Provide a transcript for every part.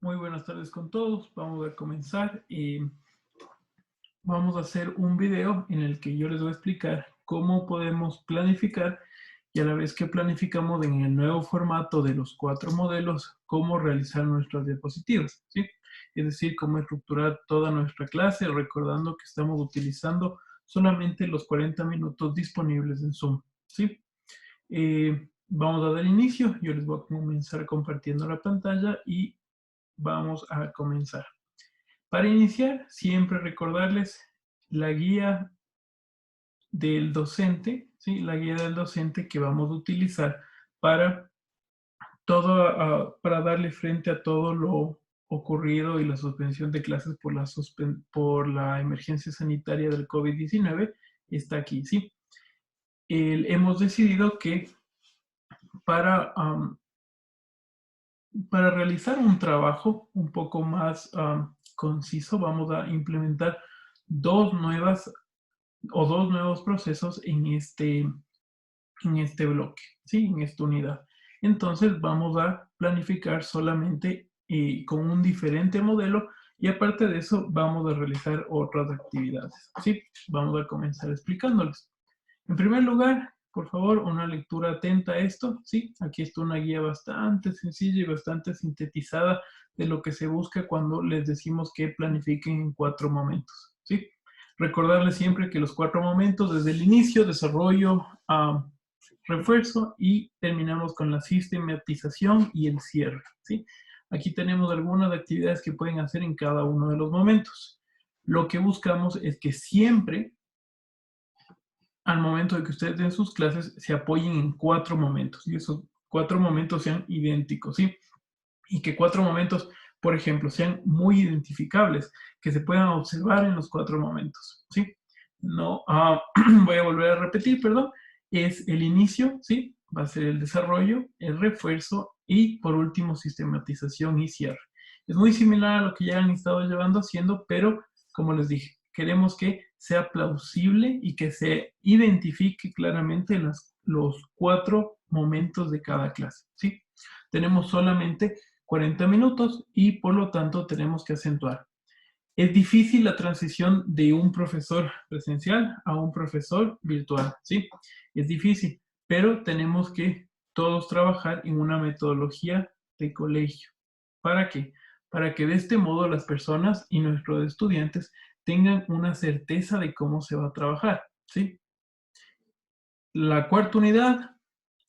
Muy buenas tardes con todos. Vamos a comenzar y vamos a hacer un video en el que yo les voy a explicar cómo podemos planificar y a la vez que planificamos en el nuevo formato de los 4 modelos, cómo realizar nuestras diapositivas, ¿sí? Es decir, cómo estructurar toda nuestra clase, recordando que estamos utilizando solamente los 40 minutos disponibles en Zoom, ¿sí? Vamos a dar inicio. Yo les voy a comenzar compartiendo la pantalla y vamos a comenzar. Para iniciar, siempre recordarles la guía del docente, ¿sí? La guía del docente que vamos a utilizar para para darle frente a todo lo ocurrido y la suspensión de clases por la emergencia sanitaria del COVID-19 está aquí, ¿sí? Hemos decidido que para, para realizar un trabajo un poco más conciso, vamos a implementar dos nuevos procesos en este bloque, ¿sí? En esta unidad. Entonces vamos a planificar solamente con un diferente modelo y aparte de eso vamos a realizar otras actividades, ¿sí? Vamos a comenzar explicándoles. En primer lugar, por favor, una lectura atenta a esto, ¿sí? Aquí está una guía bastante sencilla y bastante sintetizada de lo que se busca cuando les decimos que planifiquen en 4 momentos, ¿sí? Recordarles siempre que los 4 momentos, desde el inicio, desarrollo, refuerzo y terminamos con la sistematización y el cierre, ¿sí? Aquí tenemos algunas actividades que pueden hacer en cada uno de los momentos. Lo que buscamos es que siempre al momento de que ustedes den sus clases, se apoyen en 4 momentos y esos 4 momentos sean idénticos, ¿sí? Y que 4 momentos, por ejemplo, sean muy identificables, que se puedan observar en los 4 momentos, ¿sí? No, voy a volver a repetir, perdón, es el inicio, ¿sí? Va a ser el desarrollo, el refuerzo y, por último, sistematización y cierre. Es muy similar a lo que ya han estado llevando haciendo, pero, como les dije, queremos que sea plausible y que se identifique claramente los 4 momentos de cada clase, ¿sí? Tenemos solamente 40 minutos y por lo tanto tenemos que acentuar. Es difícil la transición de un profesor presencial a un profesor virtual, ¿sí? Es difícil, pero tenemos que todos trabajar en una metodología de colegio. ¿Para qué? Para que de este modo las personas y nuestros estudiantes tengan una certeza de cómo se va a trabajar, ¿sí? La cuarta unidad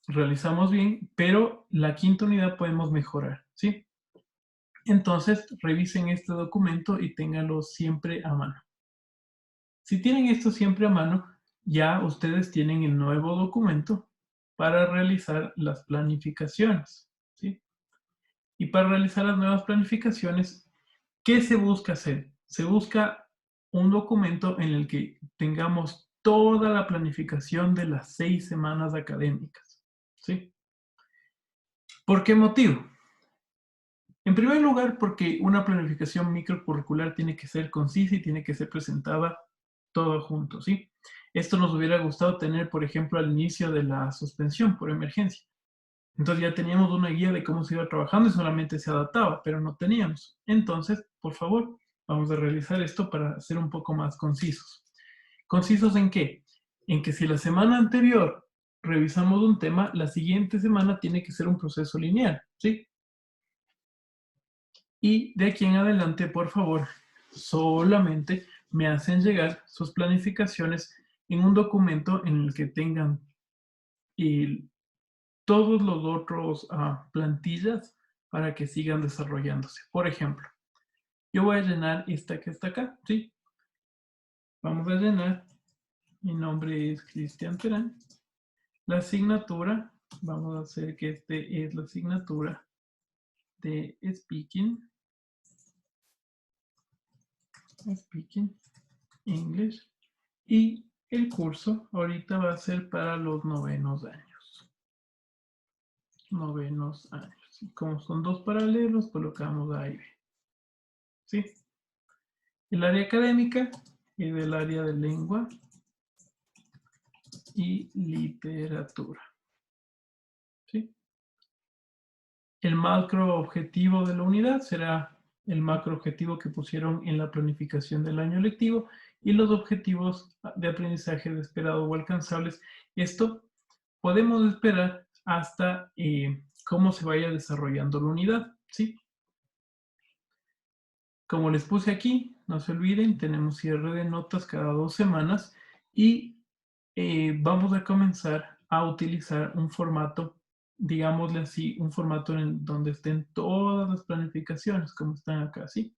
realizamos bien, pero la quinta unidad podemos mejorar, ¿sí? Entonces, revisen este documento y ténganlo siempre a mano. Si tienen esto siempre a mano, ya ustedes tienen el nuevo documento para realizar las planificaciones, ¿sí? Y para realizar las nuevas planificaciones, ¿qué se busca hacer? Se busca un documento en el que tengamos toda la planificación de las 6 semanas académicas, ¿sí? ¿Por qué motivo? En primer lugar, porque una planificación microcurricular tiene que ser concisa y tiene que ser presentada todo junto, ¿sí? Esto nos hubiera gustado tener, por ejemplo, al inicio de la suspensión por emergencia. Entonces ya teníamos una guía de cómo se iba trabajando y solamente se adaptaba, pero no teníamos. Entonces, por favor, vamos a realizar esto para ser un poco más concisos. ¿Concisos en qué? En que si la semana anterior revisamos un tema, la siguiente semana tiene que ser un proceso lineal, ¿sí? Y de aquí en adelante, por favor, solamente me hacen llegar sus planificaciones en un documento en el que tengan el- todos los otros plantillas para que sigan desarrollándose. Por ejemplo, yo voy a llenar esta que está acá, ¿sí? Vamos a llenar, mi nombre es Cristian Terán. La asignatura, vamos a hacer que este es la asignatura de Speaking English. Y el curso ahorita va a ser para los novenos años. Novenos años. Y como son dos paralelos, colocamos A y B. ¿Sí? El área académica es el área de lengua y literatura. ¿Sí? El macro objetivo de la unidad será el macro objetivo que pusieron en la planificación del año lectivo y los objetivos de aprendizaje de esperado o alcanzables. Esto podemos esperar hasta cómo se vaya desarrollando la unidad, ¿sí? Como les puse aquí, no se olviden, tenemos cierre de notas cada 2 semanas y vamos a comenzar a utilizar un formato, digámosle así, un formato en donde estén todas las planificaciones, como están acá, ¿sí?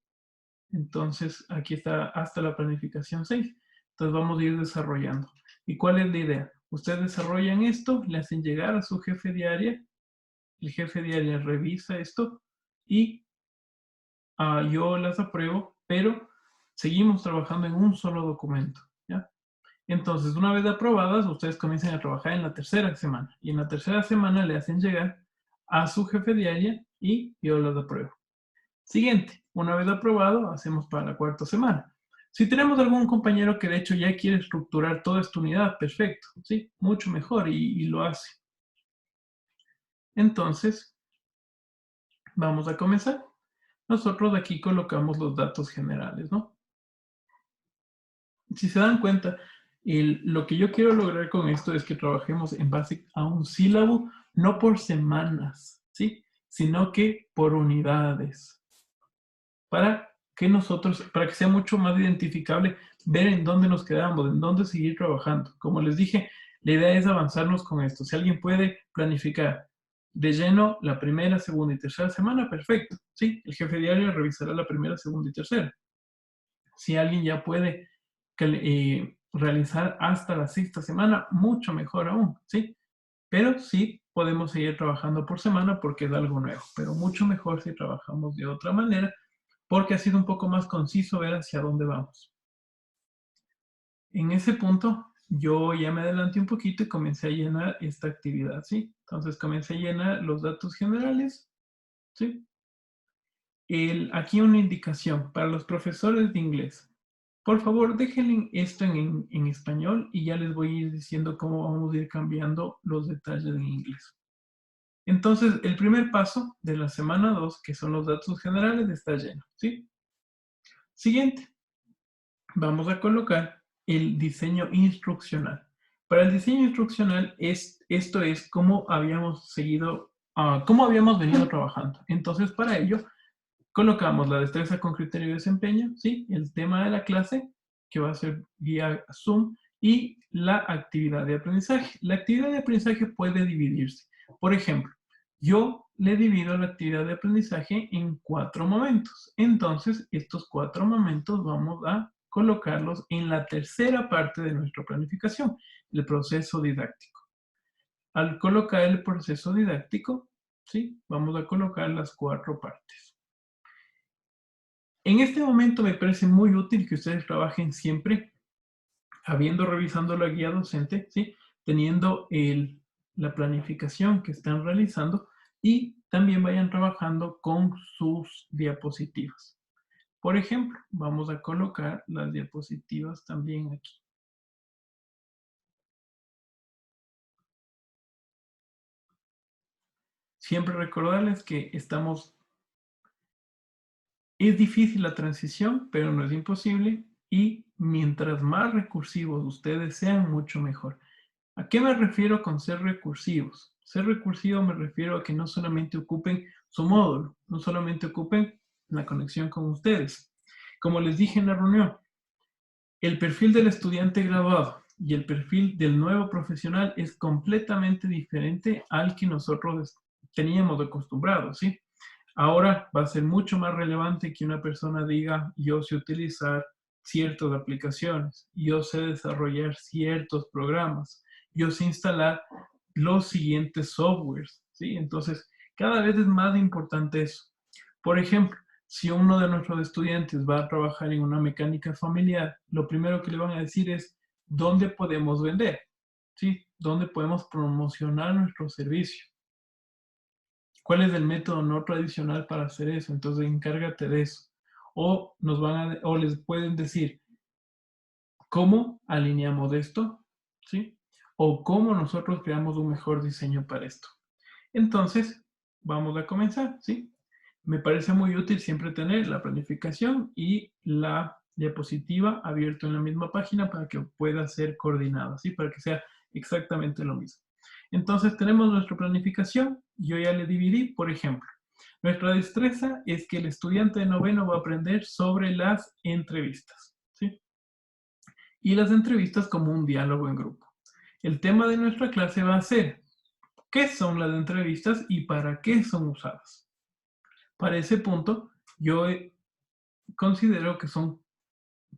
Entonces, aquí está hasta la planificación 6. Entonces, vamos a ir desarrollando. ¿Y cuál es la idea? Ustedes desarrollan esto, le hacen llegar a su jefe de área, el jefe de área revisa esto y yo las apruebo, pero seguimos trabajando en un solo documento, ¿ya? Entonces, una vez aprobadas, ustedes comienzan a trabajar en la tercera semana. Y en la tercera semana le hacen llegar a su jefe de área y yo las apruebo. Siguiente, una vez aprobado, hacemos para la cuarta semana. Si tenemos algún compañero que de hecho ya quiere estructurar toda esta unidad, perfecto, ¿sí? Mucho mejor y lo hace. Entonces, vamos a comenzar. Nosotros aquí colocamos los datos generales, ¿no? Si se dan cuenta, lo que yo quiero lograr con esto es que trabajemos en base a un sílabo, no por semanas, ¿sí? Sino que por unidades. Para que sea mucho más identificable, ver en dónde nos quedamos, en dónde seguir trabajando. Como les dije, la idea es avanzarnos con esto. Si alguien puede planificar de lleno la primera, segunda y tercera semana, perfecto, ¿sí? El jefe diario revisará la primera, segunda y tercera. Si alguien ya puede realizar hasta la sexta semana, mucho mejor aún, ¿sí? Pero sí podemos seguir trabajando por semana porque es algo nuevo, pero mucho mejor si trabajamos de otra manera porque ha sido un poco más conciso ver hacia dónde vamos. En ese punto, yo ya me adelanté un poquito y comencé a llenar esta actividad, ¿sí? Entonces comencé a llenar los datos generales, ¿sí? Aquí una indicación para los profesores de inglés. Por favor, déjenle esto en español y ya les voy a ir diciendo cómo vamos a ir cambiando los detalles en inglés. Entonces, el primer paso de la semana 2, que son los datos generales, está lleno, ¿sí? Siguiente, vamos a colocar el diseño instruccional. Para el diseño instruccional, esto es cómo habíamos seguido, cómo habíamos venido trabajando. Entonces, para ello, colocamos la destreza con criterio de desempeño, ¿sí? El tema de la clase, que va a ser vía Zoom, y la actividad de aprendizaje. La actividad de aprendizaje puede dividirse. Por ejemplo, yo le divido la actividad de aprendizaje en 4 momentos. Entonces, estos 4 momentos vamos a colocarlos en la tercera parte de nuestra planificación, el proceso didáctico. Al colocar el proceso didáctico, ¿sí? Vamos a colocar las 4 partes. En este momento me parece muy útil que ustedes trabajen siempre habiendo revisando la guía docente, ¿sí? Teniendo la planificación que están realizando y también vayan trabajando con sus diapositivas. Por ejemplo, vamos a colocar las diapositivas también aquí. Siempre recordarles que es difícil la transición, pero no es imposible y mientras más recursivos ustedes sean, mucho mejor. ¿A qué me refiero con ser recursivos? Ser recursivo me refiero a que no solamente ocupen su módulo, no solamente ocupen la conexión con ustedes. Como les dije en la reunión, el perfil del estudiante graduado y el perfil del nuevo profesional es completamente diferente al que nosotros teníamos acostumbrados, ¿sí? Ahora va a ser mucho más relevante que una persona diga, yo sé utilizar ciertas aplicaciones, yo sé desarrollar ciertos programas, yo sé instalar los siguientes softwares, ¿sí? Entonces, cada vez es más importante eso. Por ejemplo, si uno de nuestros estudiantes va a trabajar en una mecánica familiar, lo primero que le van a decir es, ¿dónde podemos vender? ¿Sí? ¿Dónde podemos promocionar nuestro servicio? ¿Cuál es el método no tradicional para hacer eso? Entonces, encárgate de eso. O les pueden decir, ¿cómo alineamos esto? ¿Sí? O cómo nosotros creamos un mejor diseño para esto. Entonces, vamos a comenzar, ¿sí? Me parece muy útil siempre tener la planificación y la diapositiva abierto en la misma página para que pueda ser coordinada, ¿sí? Para que sea exactamente lo mismo. Entonces tenemos nuestra planificación. Yo ya le dividí, por ejemplo, nuestra destreza es que el estudiante de noveno va a aprender sobre las entrevistas, ¿sí? Y las entrevistas como un diálogo en grupo. El tema de nuestra clase va a ser ¿qué son las entrevistas y para qué son usadas? Para ese punto, yo considero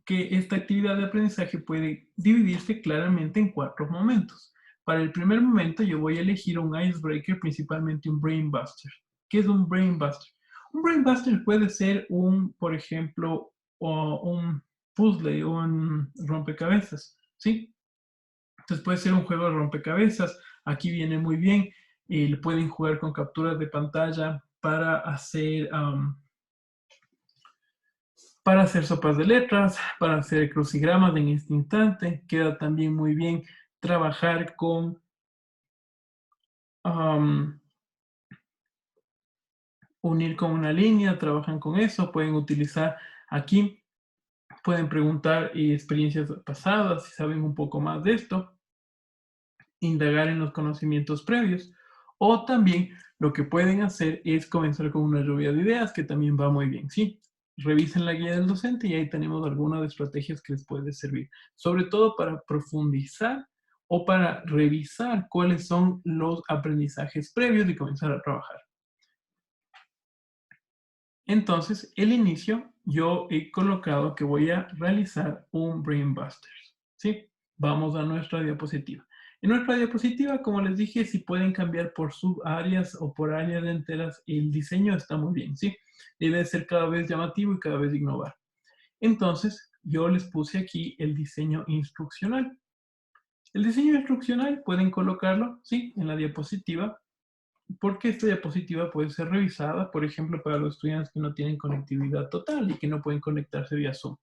que esta actividad de aprendizaje puede dividirse claramente en 4 momentos. Para el primer momento, yo voy a elegir un icebreaker, principalmente un brain buster. ¿Qué es un brain buster? Un brain buster puede ser por ejemplo, un puzzle o un rompecabezas, ¿sí? Entonces puede ser un juego de rompecabezas. Aquí viene muy bien. Le pueden jugar con capturas de pantalla para hacer sopas de letras, para hacer crucigramas en este instante. Queda también muy bien trabajar con unir con una línea, trabajan con eso, pueden utilizar aquí, pueden preguntar experiencias pasadas, si saben un poco más de esto, indagar en los conocimientos previos, o también lo que pueden hacer es comenzar con una lluvia de ideas, que también va muy bien, ¿sí? Revisen la guía del docente y ahí tenemos algunas estrategias que les puede servir, sobre todo para profundizar o para revisar cuáles son los aprendizajes previos y comenzar a trabajar. Entonces, el inicio, yo he colocado que voy a realizar un Brain Busters, ¿sí? Vamos a nuestra diapositiva. En nuestra diapositiva, como les dije, si pueden cambiar por subáreas o por áreas enteras, el diseño está muy bien, ¿sí? Debe ser cada vez llamativo y cada vez innovar. Entonces, yo les puse aquí el diseño instruccional. El diseño instruccional pueden colocarlo, ¿sí? En la diapositiva, porque esta diapositiva puede ser revisada, por ejemplo, para los estudiantes que no tienen conectividad total y que no pueden conectarse vía Zoom.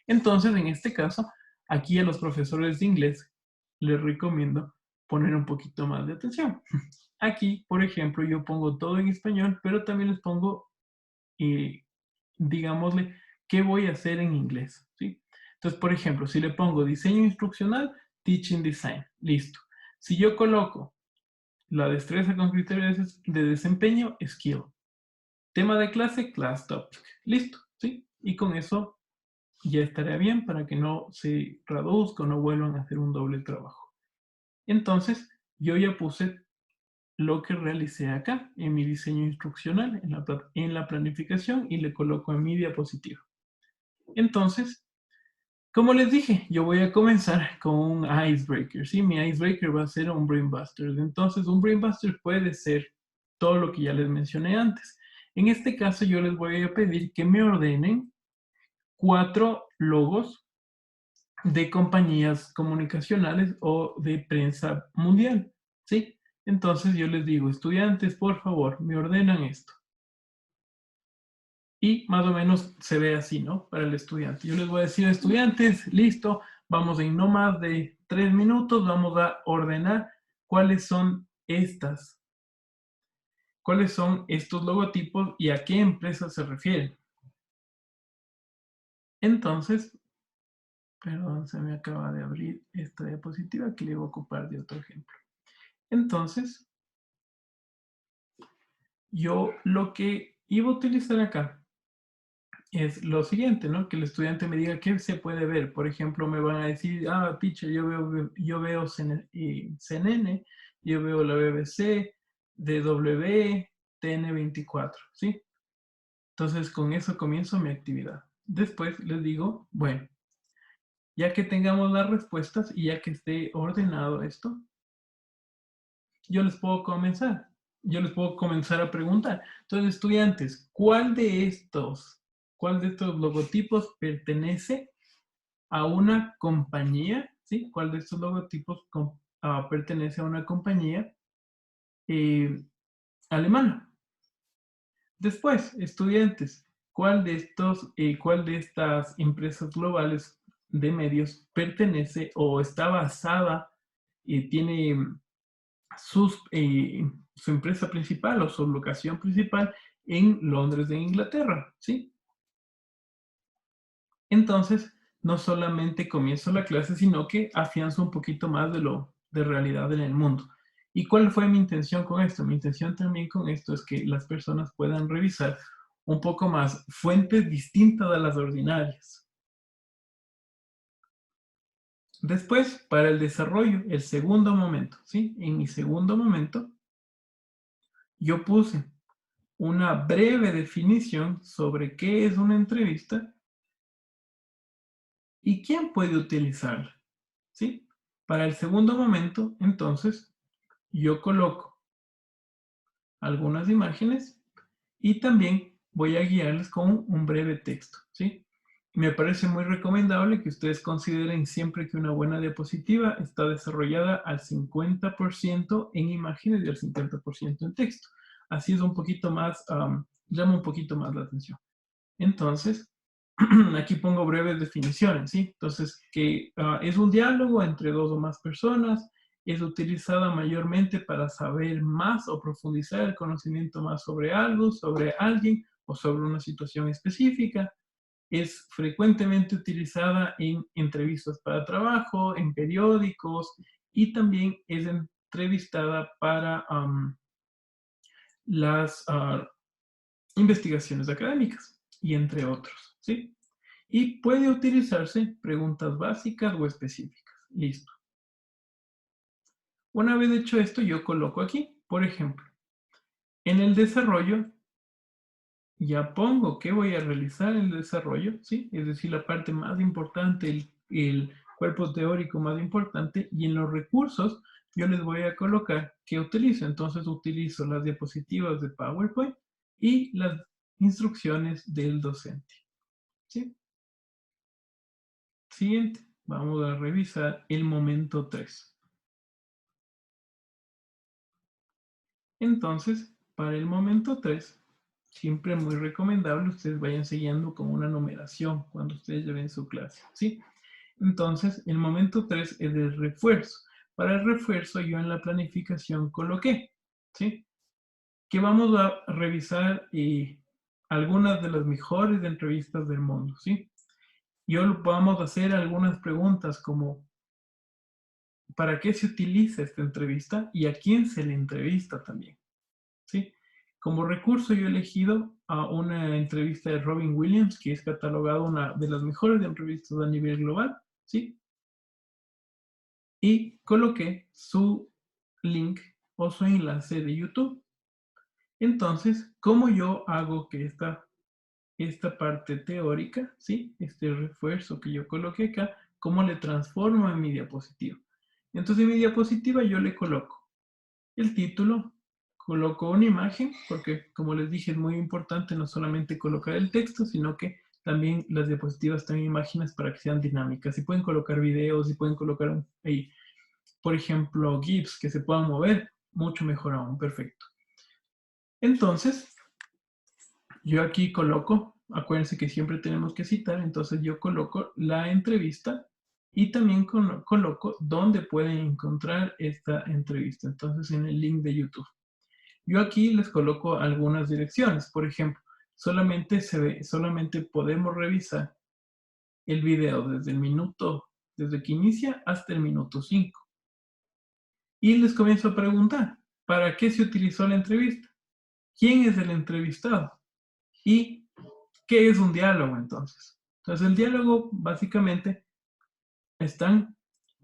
Entonces, en este caso, aquí a los profesores de inglés les recomiendo poner un poquito más de atención. Aquí, por ejemplo, yo pongo todo en español, pero también les pongo, digámosle, qué voy a hacer en inglés, ¿sí? Entonces, por ejemplo, si le pongo diseño instruccional, teaching design, listo. Si yo coloco la destreza con criterios de desempeño, skill. Tema de clase, class topic. Listo, ¿sí? Y con eso ya estaría bien para que no se traduzca o no vuelvan a hacer un doble trabajo. Entonces, yo ya puse lo que realicé acá en mi diseño instruccional, en la planificación y le coloco en mi diapositiva. Entonces, como les dije, yo voy a comenzar con un icebreaker, ¿sí? Mi icebreaker va a ser un brainbuster. Entonces, un brainbuster puede ser todo lo que ya les mencioné antes. En este caso, yo les voy a pedir que me ordenen 4 logos de compañías comunicacionales o de prensa mundial, ¿sí? Entonces, yo les digo, estudiantes, por favor, me ordenan esto. Y más o menos se ve así, ¿no? Para el estudiante. Yo les voy a decir, estudiantes, listo, vamos en no más de 3 minutos, vamos a ordenar cuáles son cuáles son estos logotipos y a qué empresa se refieren. Entonces, perdón, se me acaba de abrir esta diapositiva que le voy a ocupar de otro ejemplo. Entonces, yo lo que iba a utilizar acá es lo siguiente, ¿no? Que el estudiante me diga qué se puede ver. Por ejemplo, me van a decir, teacher, yo veo CNN, yo veo la BBC, DW, TN24, ¿sí? Entonces, con eso comienzo mi actividad. Después les digo, bueno, ya que tengamos las respuestas y ya que esté ordenado esto, yo les puedo comenzar. Yo les puedo comenzar a preguntar. Entonces, estudiantes, cuál de estos logotipos pertenece a una compañía? ¿Sí? ¿Cuál de estos logotipos pertenece a una compañía eh, alemana? Después, estudiantes, cuál de estas empresas globales de medios pertenece o está basada y tiene sus, su empresa principal o su locación principal en Londres de Inglaterra, ¿sí? Entonces, no solamente comienzo la clase, sino que afianzo un poquito más de lo de realidad en el mundo. ¿Y cuál fue mi intención con esto? Mi intención también con esto es que las personas puedan revisar un poco más fuentes distintas a las ordinarias. Después, para el desarrollo, el segundo momento, ¿sí? En mi segundo momento, yo puse una breve definición sobre qué es una entrevista y quién puede utilizarla, ¿sí? Para el segundo momento, entonces, yo coloco algunas imágenes y también voy a guiarles con un breve texto, ¿sí? Me parece muy recomendable que ustedes consideren siempre que una buena diapositiva está desarrollada al 50% en imágenes y al 50% en texto. Así es un poquito más, llama un poquito más la atención. Entonces, aquí pongo breves definiciones, ¿sí? Entonces, que es un diálogo entre dos o más personas, es utilizada mayormente para saber más o profundizar el conocimiento más sobre algo, sobre alguien o sobre una situación específica. Es frecuentemente utilizada en entrevistas para trabajo, en periódicos y también es entrevistada para las investigaciones académicas y entre otros, ¿sí? Y puede utilizarse preguntas básicas o específicas. Listo. Una vez hecho esto, yo coloco aquí, por ejemplo, en el desarrollo, ya pongo qué voy a realizar en el desarrollo, ¿sí? Es decir, la parte más importante, el cuerpo teórico más importante, y en los recursos yo les voy a colocar qué utilizo. Entonces utilizo las diapositivas de PowerPoint y las instrucciones del docente, ¿sí? Siguiente, vamos a revisar el momento 3. Entonces, para el momento 3, siempre muy recomendable ustedes vayan siguiendo con una numeración cuando ustedes lleven su clase, ¿sí? Entonces, el momento 3 es el refuerzo. Para el refuerzo yo en la planificación coloqué, ¿sí? Que vamos a revisar algunas de las mejores entrevistas del mundo, ¿sí? Yo vamos a hacer algunas preguntas como ¿para qué se utiliza esta entrevista y a quién se le entrevista también? ¿Sí? Como recurso yo he elegido a una entrevista de Robin Williams, que es catalogada una de las mejores entrevistas a nivel global, ¿sí? Y coloqué su link o su enlace de YouTube. Entonces, ¿cómo yo hago que esta parte teórica, ¿sí? Este refuerzo que yo coloqué acá, ¿cómo le transformo en mi diapositiva? Entonces, en mi diapositiva yo le coloco el título, coloco una imagen, porque como les dije es muy importante no solamente colocar el texto, sino que también las diapositivas tienen imágenes para que sean dinámicas. Si pueden colocar videos, si pueden colocar, por ejemplo, GIFs que se puedan mover, mucho mejor aún, perfecto. Entonces, yo aquí coloco, acuérdense que siempre tenemos que citar, entonces yo coloco la entrevista y también coloco dónde pueden encontrar esta entrevista, entonces en el link de YouTube. Yo aquí les coloco algunas direcciones. Por ejemplo, solamente podemos revisar el video desde que inicia hasta el minuto 5. Y les comienzo a preguntar, ¿para qué se utilizó la entrevista? ¿Quién es el entrevistado? ¿Y qué es un diálogo entonces? Entonces, el diálogo básicamente están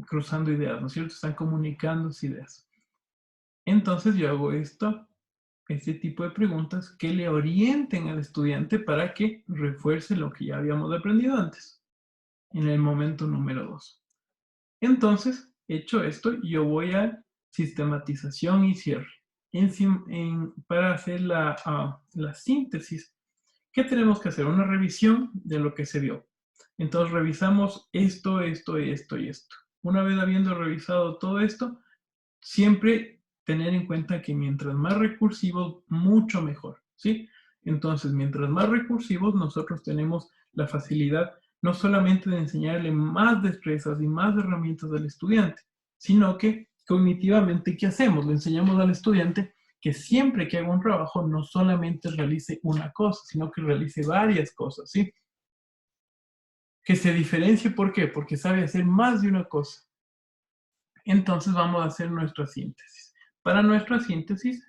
cruzando ideas, ¿no es cierto? Están comunicándose ideas. Entonces, yo hago este tipo de preguntas que le orienten al estudiante para que refuerce lo que ya habíamos aprendido antes, en el momento número 2. Entonces, hecho esto, yo voy a sistematización y cierre. Para hacer la síntesis, ¿qué tenemos que hacer? Una revisión de lo que se vio. Entonces, revisamos esto, esto, esto y esto. Una vez habiendo revisado todo esto, siempre tener en cuenta que mientras más recursivos, mucho mejor, ¿sí? Entonces, mientras más recursivos, nosotros tenemos la facilidad no solamente de enseñarle más destrezas y más herramientas al estudiante, sino que cognitivamente, ¿qué hacemos? Le enseñamos al estudiante que siempre que haga un trabajo no solamente realice una cosa, sino que realice varias cosas, ¿sí? Que se diferencie, ¿por qué? Porque sabe hacer más de una cosa. Entonces vamos a hacer nuestra síntesis. Para nuestra síntesis,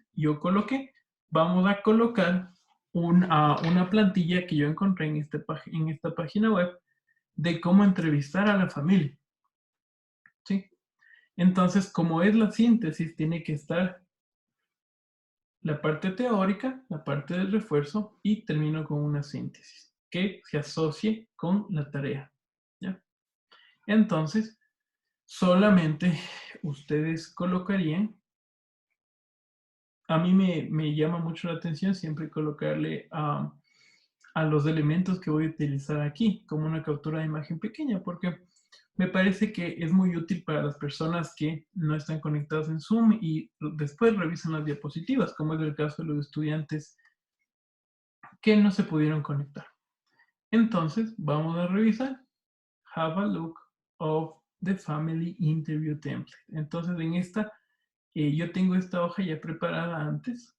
vamos a colocar una plantilla que yo encontré en esta página web de cómo entrevistar a la familia, ¿sí? Entonces, como es la síntesis, tiene que estar la parte teórica, la parte del refuerzo y termino con una síntesis que se asocie con la tarea, ¿ya? Entonces, solamente ustedes colocarían, a mí me llama mucho la atención siempre colocarle a los elementos que voy a utilizar aquí como una captura de imagen pequeña, porque me parece que es muy útil para las personas que no están conectadas en Zoom y después revisan las diapositivas, como es el caso de los estudiantes que no se pudieron conectar. Entonces, vamos a revisar. Have a look of the family interview template. Entonces, en esta, yo tengo esta hoja ya preparada antes.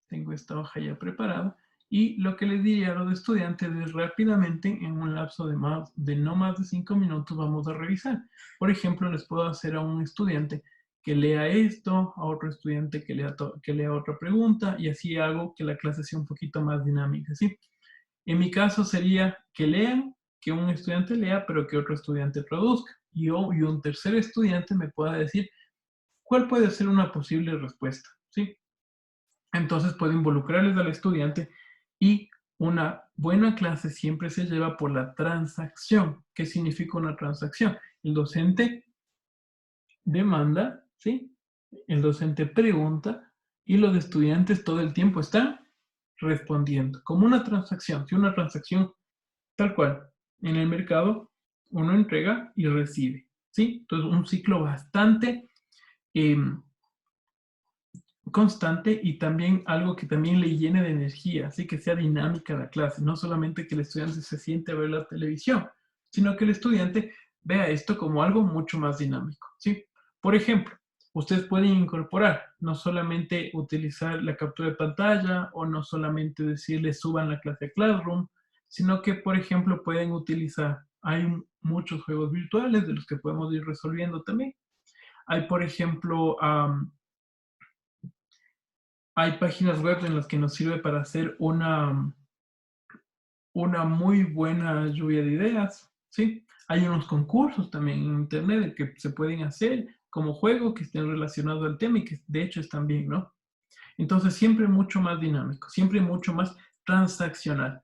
Tengo esta hoja ya preparada. Y lo que les diría a los estudiantes es rápidamente, en un lapso de no más de 5 minutos, vamos a revisar. Por ejemplo, les puedo hacer a un estudiante que lea esto, a otro estudiante que lea otra pregunta, y así hago que la clase sea un poquito más dinámica, ¿sí? En mi caso sería que lean, que un estudiante lea, pero que otro estudiante traduzca. Y un tercer estudiante me pueda decir cuál puede ser una posible respuesta, ¿sí? Entonces puedo involucrarles al estudiante y una buena clase siempre se lleva por la transacción. ¿Qué significa una transacción? El docente demanda, ¿sí? El docente pregunta y los estudiantes todo el tiempo están respondiendo, como una transacción. Si una transacción tal cual, en el mercado uno entrega y recibe, ¿sí? Entonces un ciclo bastante em, constante y también algo que también le llene de energía, así que sea dinámica la clase, no solamente que el estudiante se siente a ver la televisión, sino que el estudiante vea esto como algo mucho más dinámico, ¿sí? Por ejemplo, ustedes pueden incorporar, no solamente utilizar la captura de pantalla o no solamente decirles suban la clase a Classroom, sino que, por ejemplo, pueden utilizar, hay muchos juegos virtuales de los que podemos ir resolviendo también. Hay, por ejemplo, hay páginas web en las que nos sirve para hacer una muy buena lluvia de ideas, ¿sí? Hay unos concursos también en internet que se pueden hacer como juego que estén relacionados al tema y que de hecho están bien, ¿no? Entonces siempre mucho más dinámico, siempre mucho más transaccional.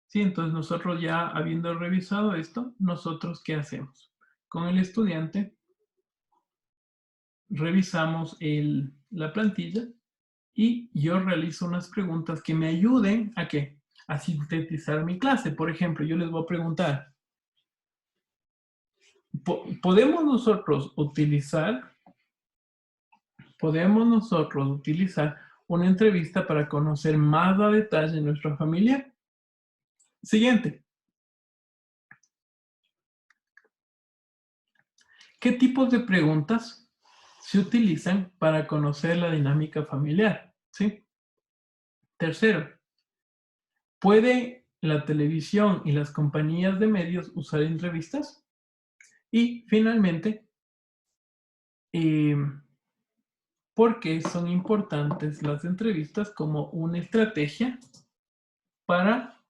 Sí, entonces nosotros ya habiendo revisado esto, nosotros ¿qué hacemos? Con el estudiante revisamos la plantilla y yo realizo unas preguntas que me ayuden ¿a qué? A sintetizar mi clase. Por ejemplo, yo les voy a preguntar, ¿podemos nosotros utilizar una entrevista para conocer más a detalle nuestra familia? Siguiente. ¿Qué tipos de preguntas se utilizan para conocer la dinámica familiar? ¿Sí? Tercero, ¿puede la televisión y las compañías de medios usar entrevistas? Y finalmente, eh, ¿por qué son importantes las entrevistas como una estrategia para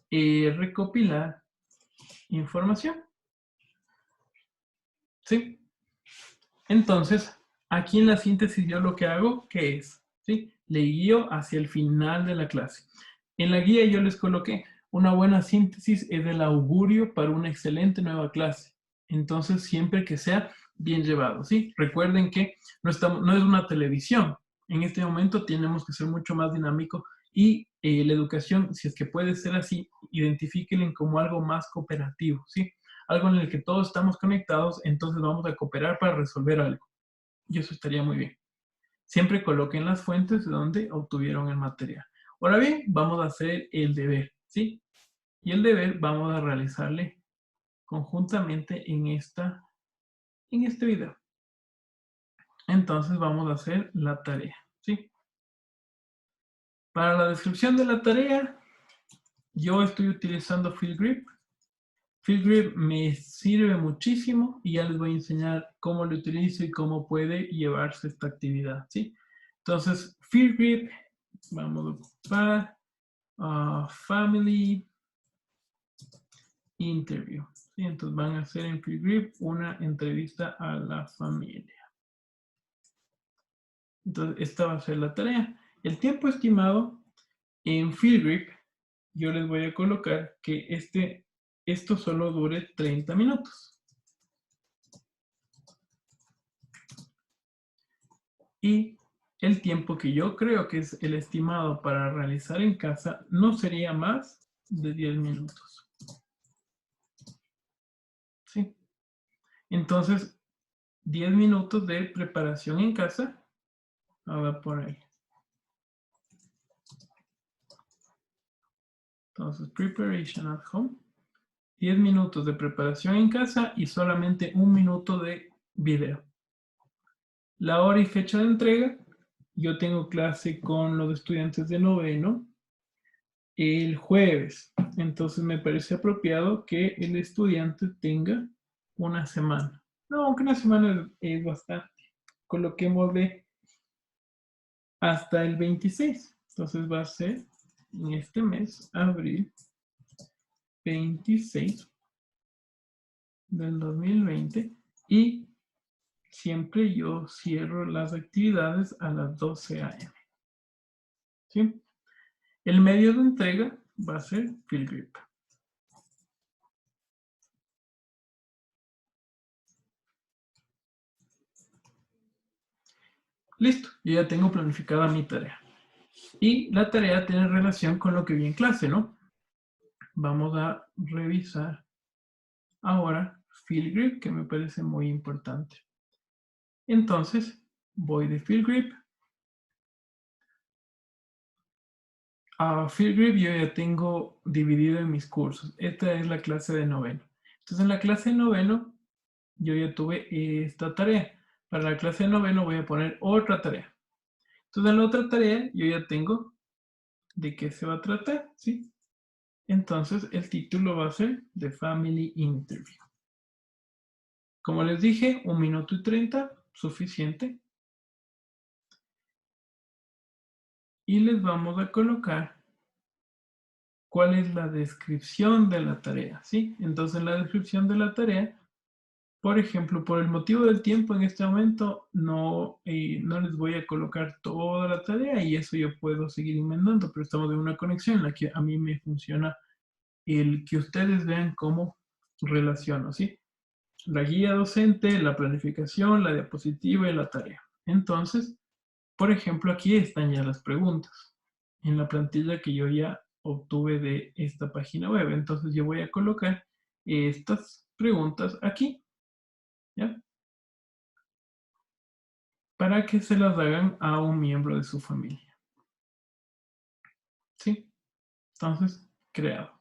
recopilar información? ¿Sí? Entonces, aquí en la síntesis yo lo que hago, ¿qué es? ¿Sí? Le guío hacia el final de la clase. En la guía yo les coloqué, una buena síntesis es el augurio para una excelente nueva clase. Entonces, siempre que sea bien llevado, ¿sí? Recuerden que no es una televisión. En este momento tenemos que ser mucho más dinámico y la educación, si es que puede ser así, identifíquenla como algo más cooperativo, ¿sí? Algo en el que todos estamos conectados, entonces vamos a cooperar para resolver algo. Y eso estaría muy bien. Siempre coloquen las fuentes de donde obtuvieron el material. Ahora bien, vamos a hacer el deber, ¿sí? Y el deber vamos a realizarle conjuntamente en este video. Entonces vamos a hacer la tarea, ¿sí? Para la descripción de la tarea, yo estoy utilizando FieldGrip. FieldGrip me sirve muchísimo y ya les voy a enseñar cómo lo utilizo y cómo puede llevarse esta actividad, ¿sí? Entonces, FieldGrip, vamos a ocupar Family Interview, ¿sí? Entonces van a hacer en FieldGrip una entrevista a la familia. Entonces, esta va a ser la tarea. El tiempo estimado en FieldGrip, yo les voy a colocar que esto solo dure 30 minutos. Y el tiempo que yo creo que es el estimado para realizar en casa no sería más de 10 minutos. ¿Sí? Entonces, 10 minutos de preparación en casa. Voy a poner. Entonces, preparation at home. 10 minutos de preparación en casa y solamente 1 minuto de video. La hora y fecha de entrega. Yo tengo clase con los estudiantes de noveno el jueves. Entonces me parece apropiado que el estudiante tenga una semana. No, aunque una semana es bastante. Coloquémosle hasta el 26. Entonces va a ser en este mes, abril 26 del 2020. Y siempre yo cierro las actividades a las 12 a.m. ¿Sí? El medio de entrega va a ser FieldGrip. Listo, yo ya tengo planificada mi tarea. Y la tarea tiene relación con lo que vi en clase, ¿no? Vamos a revisar ahora FieldGrip, que me parece muy importante. Entonces, voy de FieldGrip. A FieldGrip yo ya tengo dividido en mis cursos. Esta es la clase de noveno. Entonces, en la clase de noveno, yo ya tuve esta tarea. Para la clase de noveno voy a poner otra tarea. Entonces, en la otra tarea, yo ya tengo de qué se va a tratar, ¿sí? Entonces, el título va a ser The Family Interview. Como les dije, 1 minuto y 30, suficiente. Y les vamos a colocar cuál es la descripción de la tarea, ¿sí? Entonces, en la descripción de la tarea, por ejemplo, por el motivo del tiempo en este momento, no les voy a colocar toda la tarea y eso yo puedo seguir inventando, pero estamos en una conexión en la que a mí me funciona el que ustedes vean cómo relaciono, ¿sí? La guía docente, la planificación, la diapositiva y la tarea. Entonces, por ejemplo, aquí están ya las preguntas en la plantilla que yo ya obtuve de esta página web. Entonces, yo voy a colocar estas preguntas aquí, ¿ya? Para que se las hagan a un miembro de su familia. ¿Sí? Entonces, creado.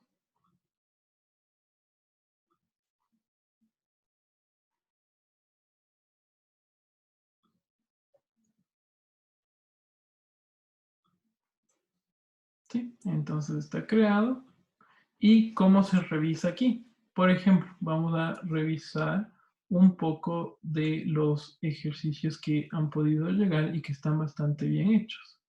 ¿Sí? Entonces está creado. ¿Y cómo se revisa aquí? Por ejemplo, vamos a revisar un poco de los ejercicios que han podido llegar y que están bastante bien hechos.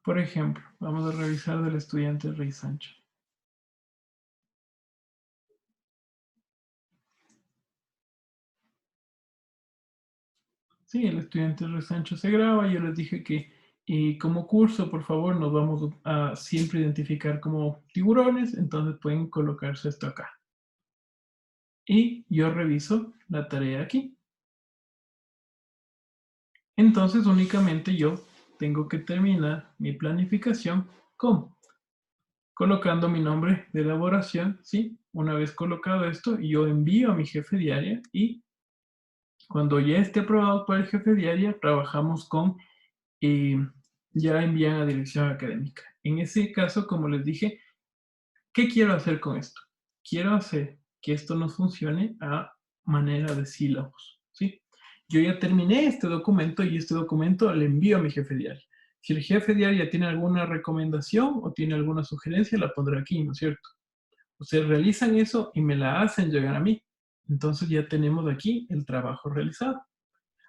Por ejemplo, vamos a revisar del estudiante Rey Sancho. Sí, el estudiante Rey Sancho se graba. Yo les dije que como curso, por favor, nos vamos a siempre identificar como tiburones. Entonces pueden colocarse esto acá. Y yo reviso la tarea aquí. Entonces únicamente yo tengo que terminar mi planificación con colocando mi nombre de elaboración, ¿sí? Una vez colocado esto, yo envío a mi jefe de área y cuando ya esté aprobado por el jefe de área, trabajamos con, ya envían a dirección académica. En ese caso, como les dije, ¿Qué quiero hacer con esto? Quiero hacer que esto nos funcione a manera de sílabos, ¿sí? Yo ya terminé este documento y este documento le envío a mi jefe diario. Si el jefe diario tiene alguna recomendación o tiene alguna sugerencia, la pondré aquí, ¿no es cierto? Ustedes realizan eso y me la hacen llegar a mí. Entonces ya tenemos aquí el trabajo realizado.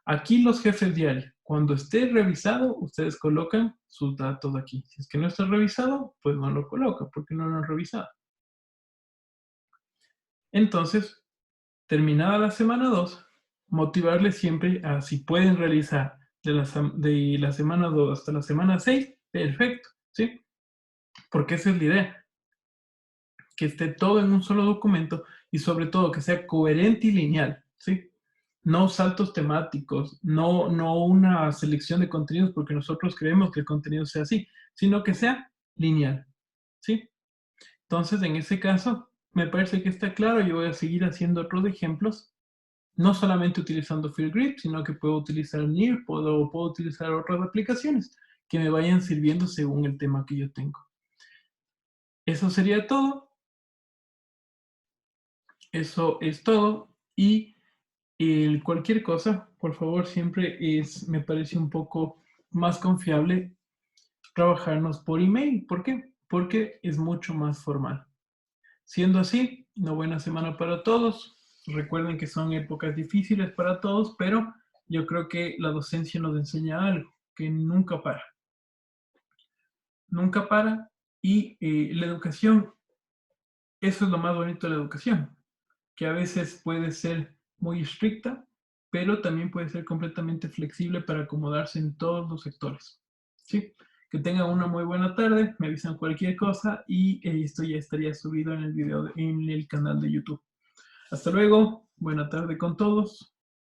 Aquí los jefes diarios, cuando esté revisado, ustedes colocan sus datos aquí. Si es que no está revisado, pues no lo colocan porque no lo han revisado. Entonces, terminada la semana 2, motivarles siempre a si pueden realizar de la semana 2 hasta la semana 6, perfecto, ¿sí? Porque esa es la idea, que esté todo en un solo documento y sobre todo que sea coherente y lineal, ¿sí? No saltos temáticos, no una selección de contenidos porque nosotros creemos que el contenido sea así, sino que sea lineal, ¿sí? Entonces, en ese caso, me parece que está claro. Yo voy a seguir haciendo otros ejemplos, no solamente utilizando FieldGrid, sino que puedo utilizar NIR, puedo utilizar otras aplicaciones que me vayan sirviendo según el tema que yo tengo. Eso sería todo. Eso es todo. Y cualquier cosa, por favor, siempre me parece un poco más confiable trabajarnos por email. ¿Por qué? Porque es mucho más formal. Siendo así, una buena semana para todos. Recuerden que son épocas difíciles para todos, pero yo creo que la docencia nos enseña algo, que nunca para. Nunca para. Y la educación, eso es lo más bonito de la educación, que a veces puede ser muy estricta, pero también puede ser completamente flexible para acomodarse en todos los sectores. ¿Sí? Que tengan una muy buena tarde, me avisan cualquier cosa y esto ya estaría subido en el video, en el canal de YouTube. Hasta luego, buena tarde con todos.